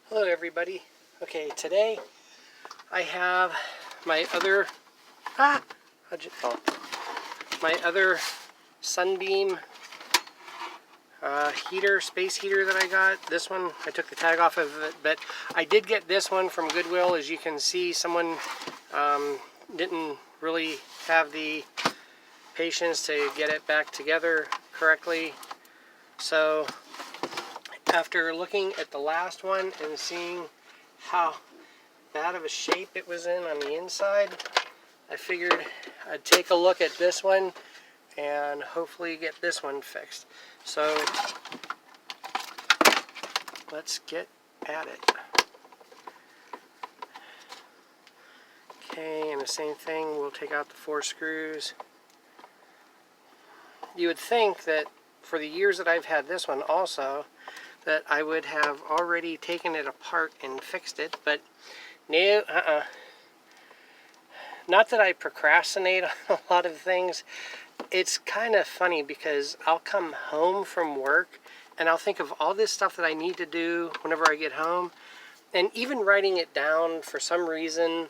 Hello everybody. Okay, today I have my other my other Sunbeam heater, space heater that I got. This one, I took the tag off of it, but I did get this one from Goodwill. As you can see, someone didn't really have the patience to get it back together correctly. So after looking at the last one and seeing how bad of a shape it was in on the inside, I figured I'd take a look at this one and hopefully get this one fixed. So let's get at it. Okay, and the same thing, we'll take out the 4 screws. You would think that for the years that I've had this one also, that I would have already taken it apart and fixed it, but no, Not that I procrastinate on a lot of things. It's kind of funny because I'll come home from work and I'll think of all this stuff that I need to do whenever I get home, and even writing it down for some reason,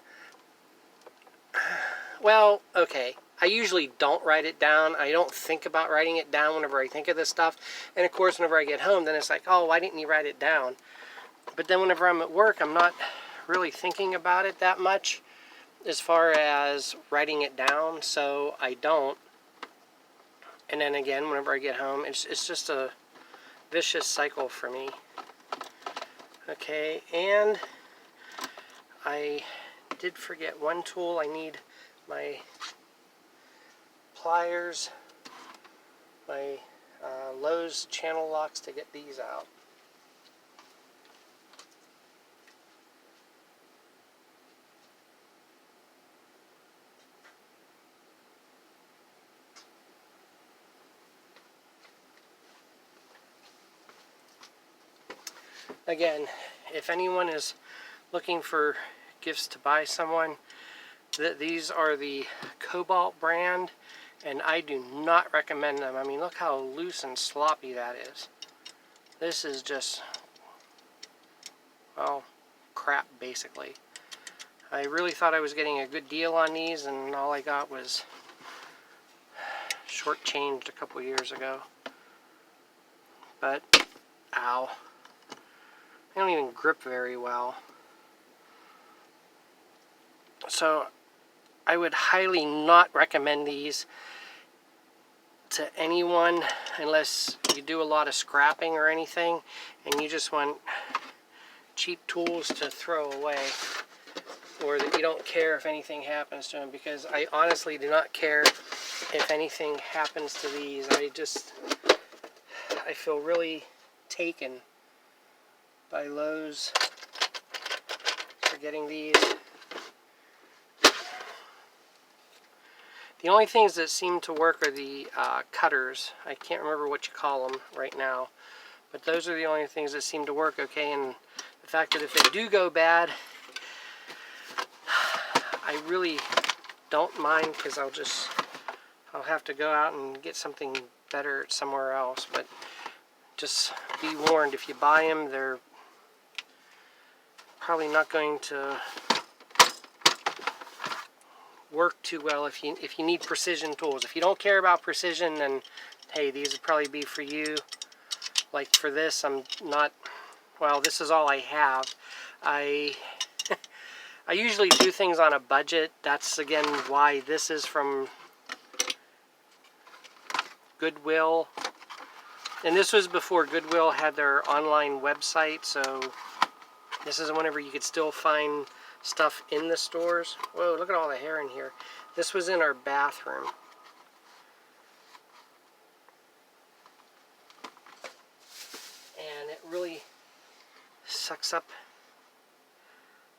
well, okay, I usually don't write it down. I don't think about writing it down whenever I think of this stuff. And of course, whenever I get home, then it's like, oh, why didn't you write it down? But then whenever I'm at work, I'm not really thinking about it that much as far as writing it down, so I don't. And then again, whenever I get home, it's just a vicious cycle for me. Okay, and I did forget one tool. I need my pliers, my Lowe's channel locks to get these out. Again, if anyone is looking for gifts to buy someone, these are the Cobalt brand, and I do not recommend them. I mean, look how loose and sloppy that is. This is just, well, crap, basically. I really thought I was getting a good deal on these, and all I got was shortchanged a couple years ago. But, ow. They don't even grip very well. So I would highly not recommend these to anyone unless you do a lot of scrapping or anything and you just want cheap tools to throw away, or that you don't care if anything happens to them, because I honestly do not care if anything happens to these. I feel really taken by Lowe's for getting these. The only things that seem to work are the cutters. I can't remember what you call them right now, but those are the only things that seem to work okay. And the fact that if they do go bad, I really don't mind, because I'll have to go out and get something better somewhere else. But just be warned, if you buy them, they're probably not going to work too well if you need precision tools. If you don't care about precision, then hey, these would probably be for you. Like for this, I'm not, well, this is all I have. I usually do things on a budget. That's again why this is from Goodwill. And this was before Goodwill had their online website, so this is whenever you could still find stuff in the stores. Whoa, look at all the hair in here. This was in our bathroom. And it really sucks up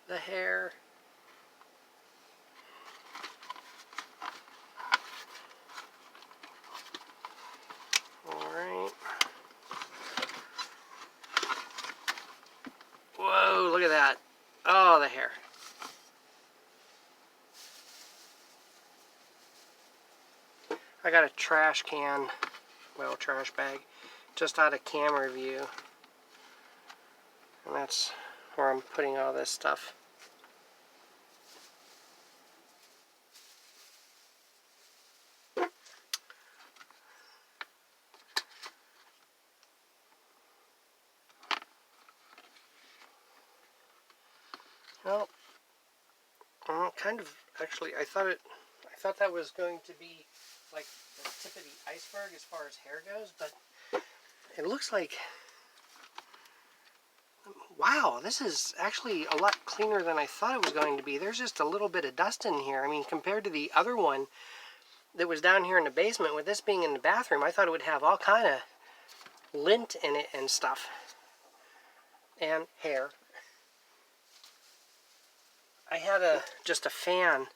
the hair. Alright. Whoa, look at that. Oh, the hair. I got a trash can, well, trash bag, just out of camera view. And that's where I'm putting all this stuff. Well, kind of, actually, I thought that was going to be like the tip of the iceberg as far as hair goes, but it looks like, wow, this is actually a lot cleaner than I thought it was going to be. There's just a little bit of dust in here. I mean, compared to the other one that was down here in the basement, with this being in the bathroom, I thought it would have all kind of lint in it and stuff. And hair. I had just a fan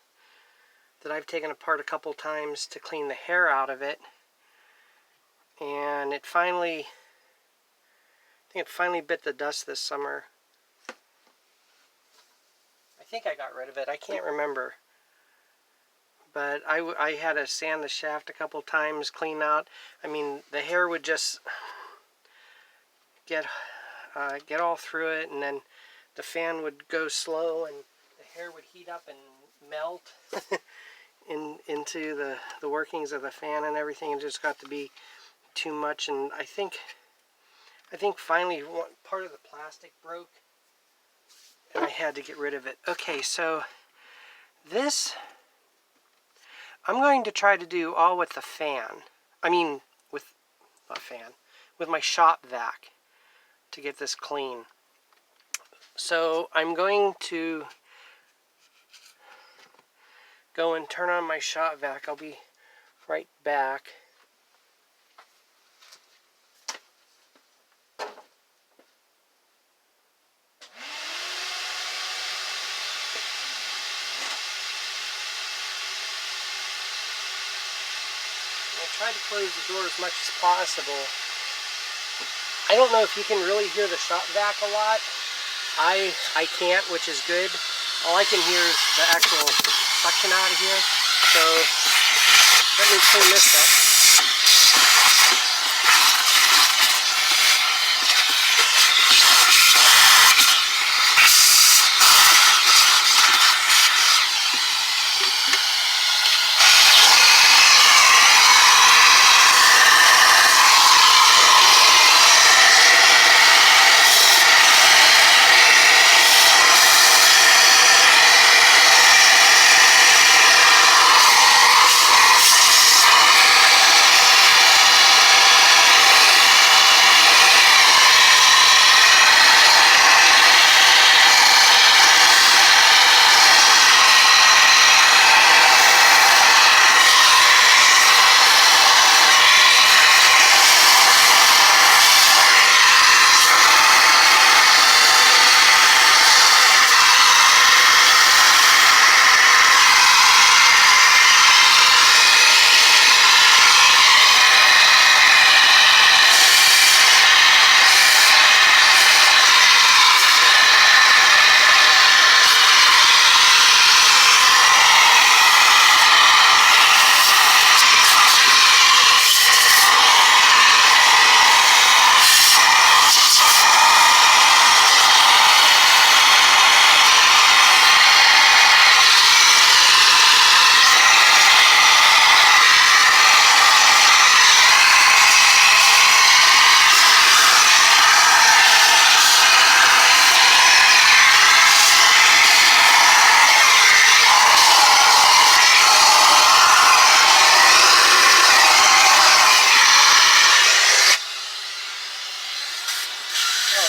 that I've taken apart a couple times to clean the hair out of it, and I think it finally bit the dust this summer. I think I got rid of it. I can't remember, but I had to sand the shaft a couple times, clean out. I mean, the hair would just get all through it, and then the fan would go slow, and the hair would heat up and melt into the workings of the fan and everything. It just got to be too much, and I think finally part of the plastic broke, and I had to get rid of it. Okay, so this I'm going to try to do all with the fan. I mean, with not fan, with my shop vac to get this clean. So I'm going to go and turn on my shop vac. I'll be right back. I try to close the door as much as possible. I don't know if you can really hear the shop vac a lot. I can't, which is good. All I can hear is the actual suction out of here. So let me clean this up.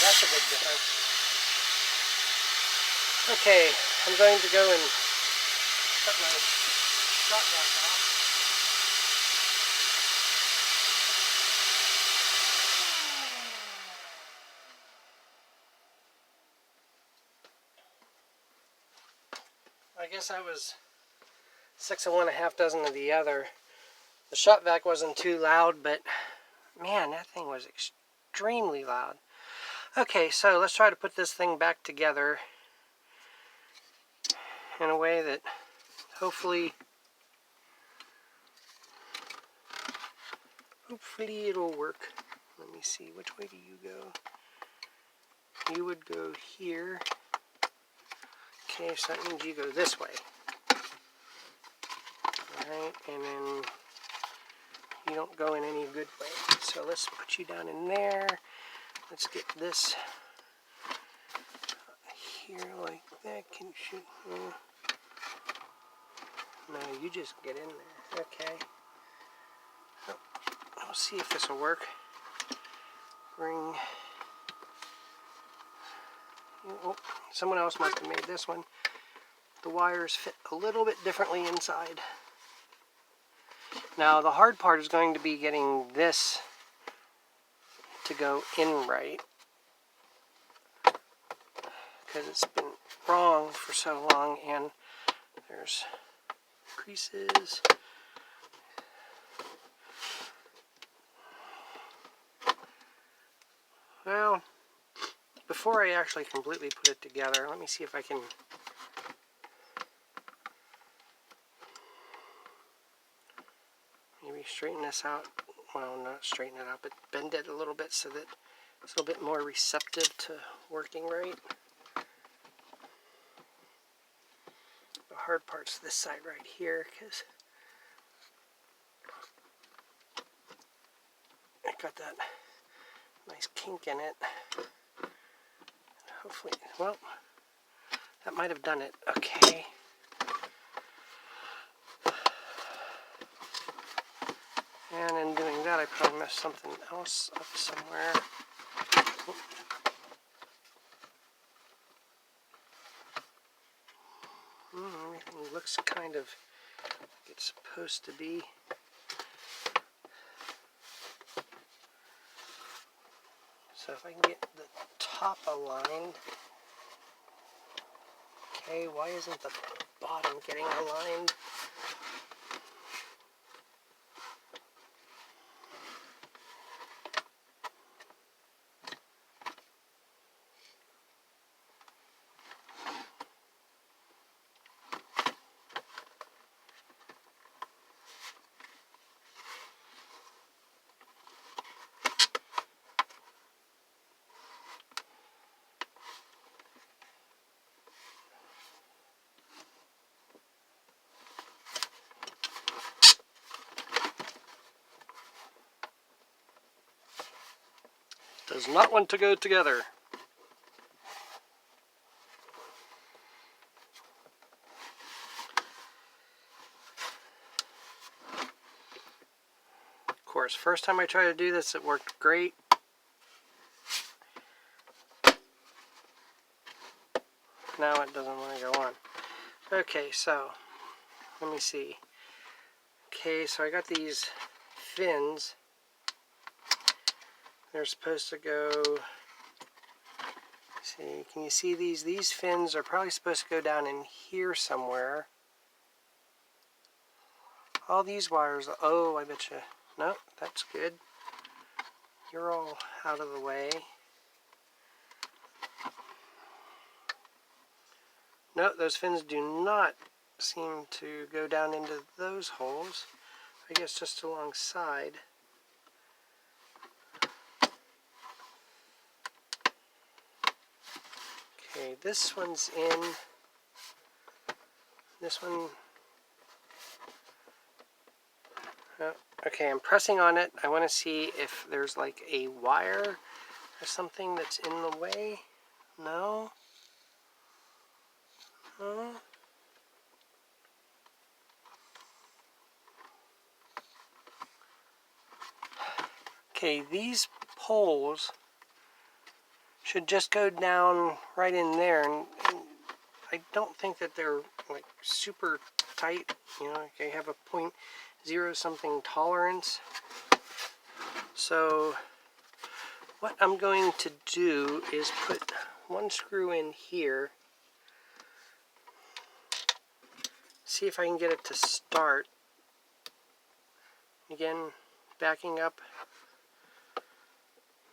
That's a big difference. Okay, I'm going to go and cut my shop vac off. I guess I was 6 of one, a half dozen of the other. The shop vac wasn't too loud, but man, that thing was extremely loud. Okay, so let's try to put this thing back together in a way that hopefully it'll work. Let me see, which way do you go? you would go here. Okay, so that means you go this way. Alright, and then you don't go in any good way. So let's put you down in there. Let's get this here like that. Can you shoot? No, you just get in there. Okay. Oh, I'll see if this will work. Bring. Oh, someone else must have made this one. The wires fit a little bit differently inside. Now the hard part is going to be getting this to go in right, because it's been wrong for so long, and there's creases. Well, before I actually completely put it together, let me see if I can maybe straighten this out. Well, not straighten it out, but bend it a little bit so that it's a little bit more receptive to working right. The hard part's this side right here, because I got that nice kink in it. Hopefully, well, that might have done it. Okay. And in doing that, I probably messed something else up somewhere. Everything looks kind of like it's supposed to be. So if I can get the top aligned. Okay, why isn't the bottom getting aligned? Does not want to go together. Of course, first time I tried to do this, it worked great. Now it doesn't want to go on. Okay, so let me see. Okay, so I got these fins. They're supposed to go, see, can you see these? These fins are probably supposed to go down in here somewhere. All these wires, oh, I bet you, no, that's good. You're all out of the way. No, those fins do not seem to go down into those holes. I guess just alongside. Okay, this one's in. This one. Oh, okay, I'm pressing on it. I want to see if there's like a wire or something that's in the way. No. No. Okay, these poles should just go down right in there, and I don't think that they're like super tight. You know, they have a 0.0 something tolerance. So what I'm going to do is put one screw in here. See if I can get it to start. Again, backing up.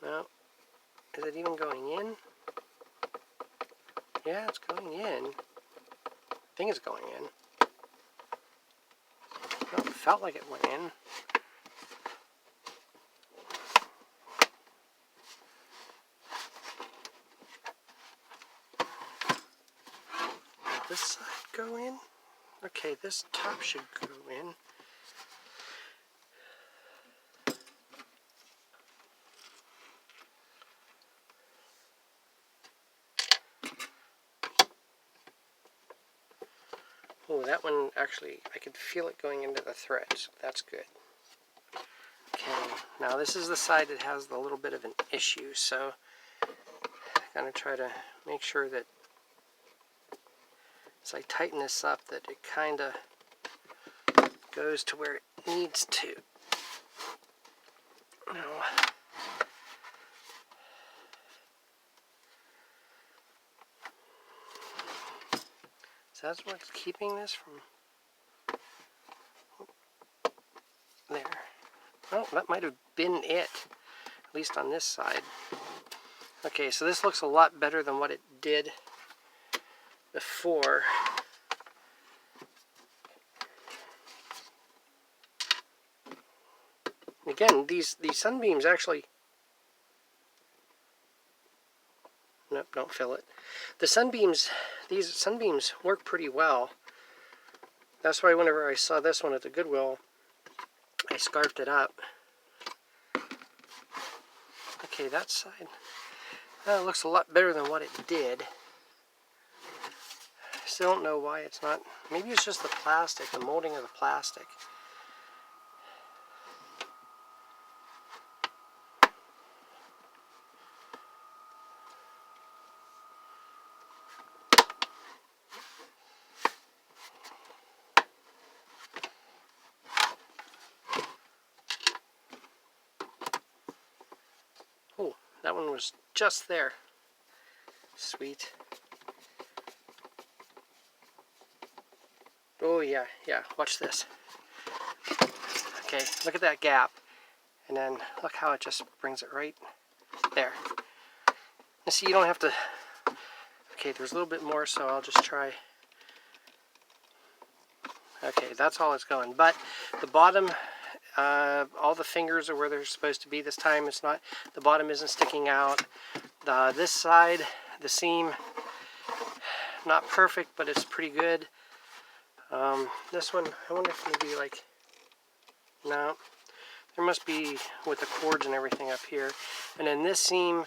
No. Is it even going in? Yeah, it's going in. I think it's going in. No, it felt like it went in. this side go in? Okay, this top should go in. Oh, that one actually, I could feel it going into the thread, so that's good. Okay, now this is the side that has a little bit of an issue, so I'm going to try to make sure that as I tighten this up that it kind of goes to where it needs to. Now, so that's what's keeping this from there. Oh, that might have been it, at least on this side. Okay, so this looks a lot better than what it did before. Again, these sunbeams actually, nope, don't fill it. These sunbeams work pretty well. That's why whenever I saw this one at the Goodwill, I scarfed it up. Okay, that side, that looks a lot better than what it did. I still don't know why it's not. Maybe it's just the plastic, the molding of the plastic. Oh, that one was just there. Sweet. Oh yeah, yeah, watch this. Okay, look at that gap. And then look how it just brings it right there. And see, you don't have to... Okay, there's a little bit more, so I'll just try... Okay, that's all it's going. But the bottom, all the fingers are where they're supposed to be this time. It's not, the bottom isn't sticking out. This side, the seam, not perfect, but it's pretty good. This one, I wonder if maybe like, no, there must be with the cords and everything up here. And then this seam,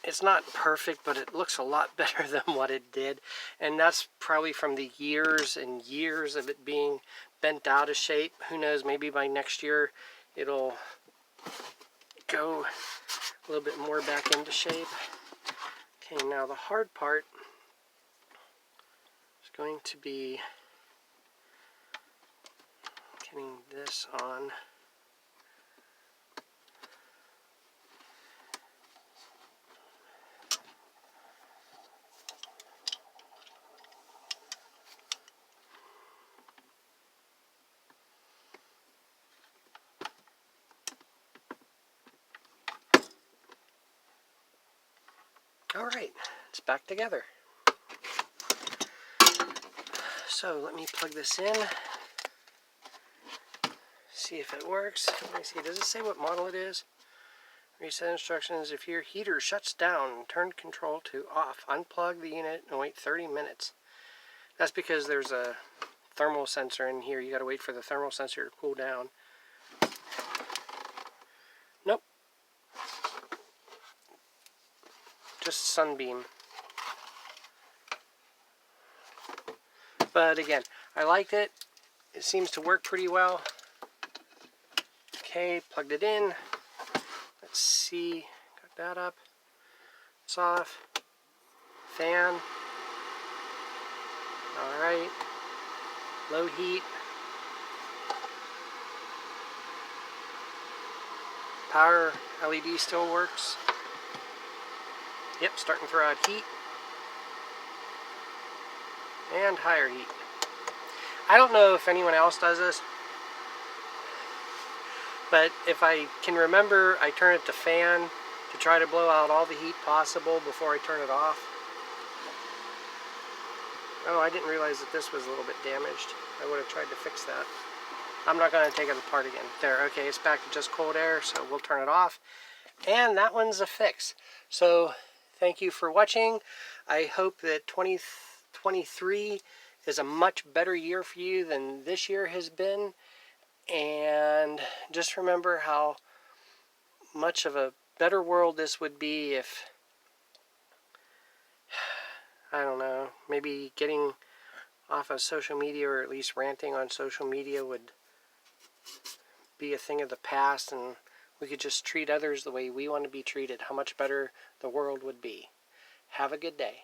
it's not perfect, but it looks a lot better than what it did. And that's probably from the years and years of it being bent out of shape. Who knows, maybe by next year it'll go a little bit more back into shape. Okay, now the hard part is going to be getting this on. Alright, it's back together. So let me plug this in. See if it works. Let me see, does it say what model it is? Reset instructions. If your heater shuts down, turn control to off. Unplug the unit and wait 30 minutes. That's because there's a thermal sensor in here. You gotta wait for the thermal sensor to cool down. Nope. Just Sunbeam. But again, I liked it. It seems to work pretty well. Okay, plugged it in. Let's see. Got that up. It's off. Fan. Alright. Low heat. Power LED still works. Yep, starting to throw out heat. And higher heat. I don't know if anyone else does this, but if I can remember, I turn it to fan to try to blow out all the heat possible before I turn it off. Oh, I didn't realize that this was a little bit damaged. I would have tried to fix that. I'm not going to take it apart again. There, okay, it's back to just cold air, so we'll turn it off. And that one's a fix. So, thank you for watching. I hope that 2023 is a much better year for you than this year has been. And just remember how much of a better world this would be if, I don't know, maybe getting off of social media, or at least ranting on social media, would be a thing of the past, and we could just treat others the way we want to be treated. How much better the world would be. Have a good day.